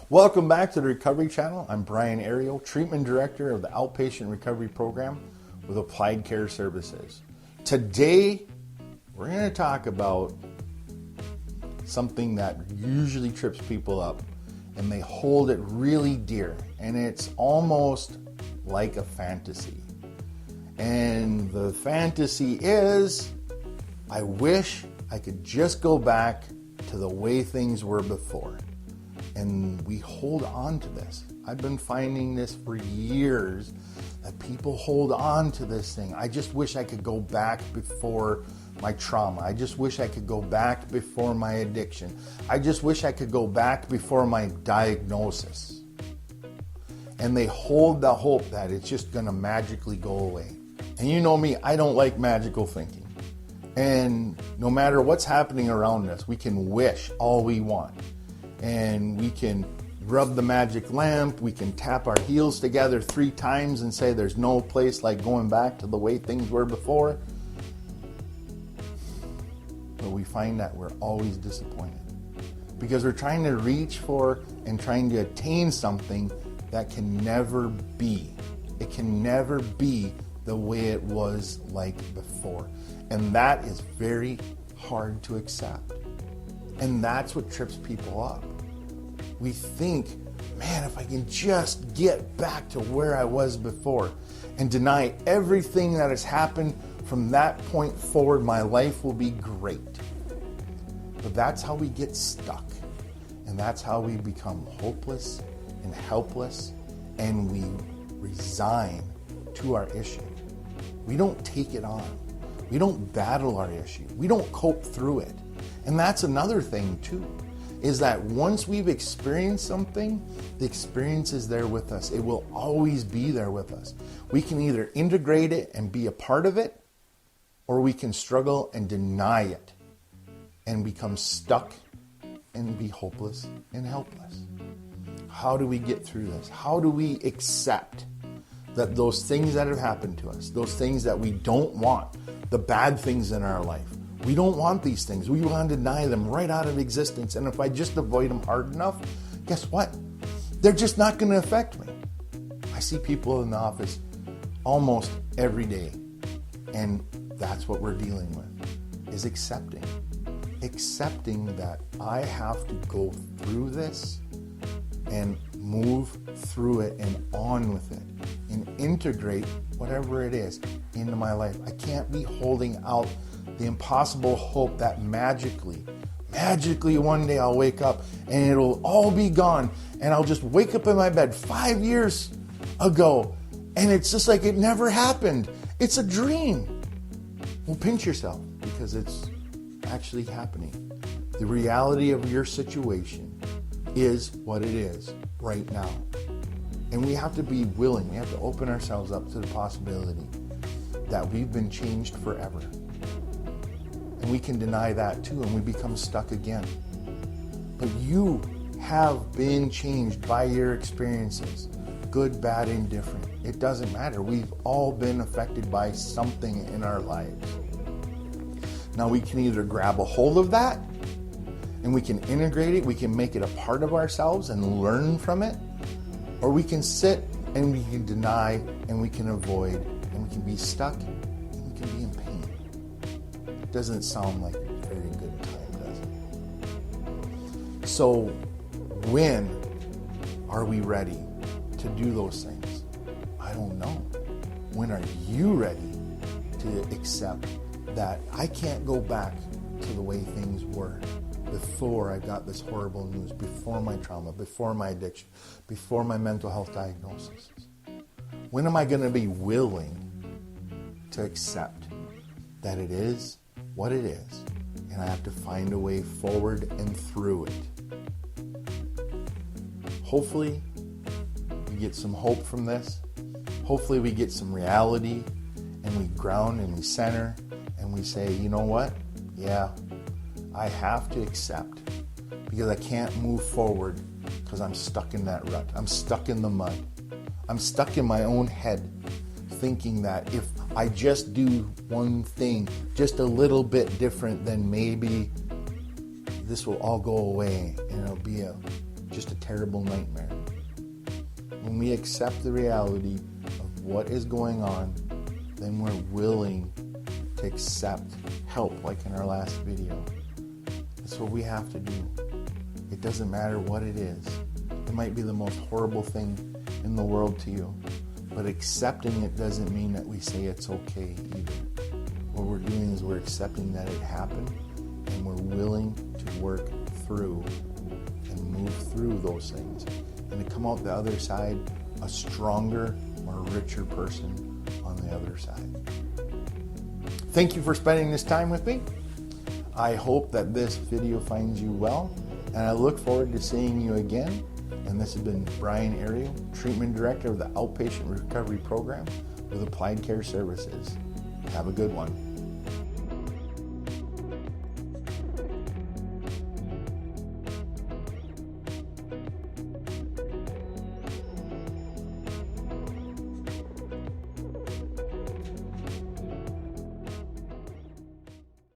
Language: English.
Welcome back to the Recovery Channel. I'm Brian Ariel, Treatment Director of the Outpatient Recovery Program with Applied Care Services. Today, we're going to talk about something that usually trips people up, and they hold it really dear, and it's almost like a fantasy. And the fantasy is, I wish I could just go back to the way things were before. And we hold on to this. I've been finding this for years, that people hold on to this thing. I just wish I could go back before my trauma. I just wish I could go back before my addiction. I just wish I could go back before my diagnosis. And they hold the hope that it's just going to magically go away. And you know me, I don't like magical thinking. And no matter what's happening around us, we can wish all we want. And we can rub the magic lamp, we can tap our heels together 3 times and say there's no place like going back to the way things were before. But we find that we're always disappointed because we're trying to reach for and trying to attain something that can never be. It can never be the way it was like before. And that is very hard to accept. And that's what trips people up. We think, man, if I can just get back to where I was before and deny everything that has happened from that point forward, my life will be great. But that's how we get stuck. And that's how we become hopeless and helpless, and we resign to our issue. We don't take it on. We don't battle our issue. We don't cope through it. And that's another thing too, is that once we've experienced something, the experience is there with us. It will always be there with us. We can either integrate it and be a part of it, or we can struggle and deny it and become stuck and be hopeless and helpless. How do we get through this? How do we accept that those things that have happened to us, those things that we don't want, the bad things in our life, we don't want these things. We want to deny them right out of existence. And if I just avoid them hard enough, guess what? They're just not going to affect me. I see people in the office almost every day. And that's what we're dealing with, is accepting. Accepting that I have to go through this and move through it and on with it and integrate whatever it is into my life. I can't be holding out the impossible hope that magically one day I'll wake up and it'll all be gone and I'll just wake up in my bed 5 years ago and it's just like it never happened. It's a dream. Well, pinch yourself because it's actually happening. The reality of your situation is what it is right now. And we have to be willing, we have to open ourselves up to the possibility that we've been changed forever. And we can deny that too, and we become stuck again. But you have been changed by your experiences, good, bad, indifferent. It doesn't matter. We've all been affected by something in our lives. Now we can either grab a hold of that and we can integrate it, we can make it a part of ourselves and learn from it, or we can sit and we can deny and we can avoid and we can be stuck and we can be in pain. Doesn't sound like a very good time, does it? So when are we ready to do those things? I don't know. When are you ready to accept that I can't go back to the way things were before I got this horrible news, before my trauma, before my addiction, before my mental health diagnosis? When am I going to be willing to accept that it is what it is, and I have to find a way forward and through it? Hopefully, we get some hope from this. Hopefully, we get some reality, and we ground and we center, and we say, you know what? Yeah, I have to accept, because I can't move forward because I'm stuck in that rut. I'm stuck in the mud. I'm stuck in my own head, thinking that if I just do one thing just a little bit different, then maybe this will all go away and it'll be a just a terrible nightmare. When we accept the reality of what is going on, then we're willing to accept help, like in our last video. That's what we have to do. It doesn't matter what it is. It might be the most horrible thing in the world to you, but accepting it doesn't mean that we say it's okay either. What we're doing is we're accepting that it happened, and we're willing to work through and move through those things, and to come out the other side a stronger, more richer person on the other side. Thank you for spending this time with me. I hope that this video finds you well, and I look forward to seeing you again. And this has been Brian Ariel, Treatment Director of the Outpatient Recovery Program with Applied Care Services. Have a good one.